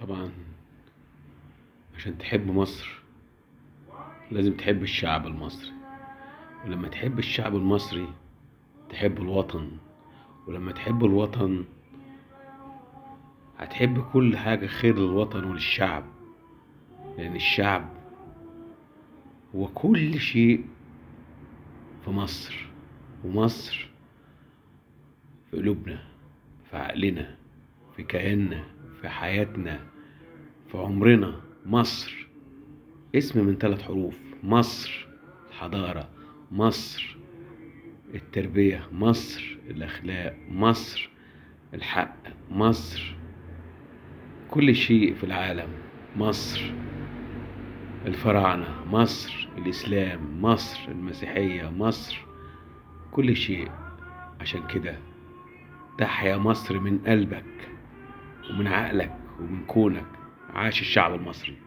طبعا، عشان تحب مصر لازم تحب الشعب المصري، ولما تحب الشعب المصري تحب الوطن، ولما تحب الوطن هتحب كل حاجة خير للوطن وللشعب، لأن الشعب هو كل شيء في مصر. ومصر في قلوبنا، في عقلنا، في كياننا، في حياتنا، في عمرنا. مصر اسم من 3 حروف: مصر الحضارة، مصر التربية، مصر الأخلاق، مصر الحق، مصر كل شيء في العالم، مصر الفراعنة، مصر الإسلام، مصر المسيحية، مصر كل شيء. عشان كده تحيا مصر من قلبك ومن عقلك ومن كونك. عاش الشعب المصري.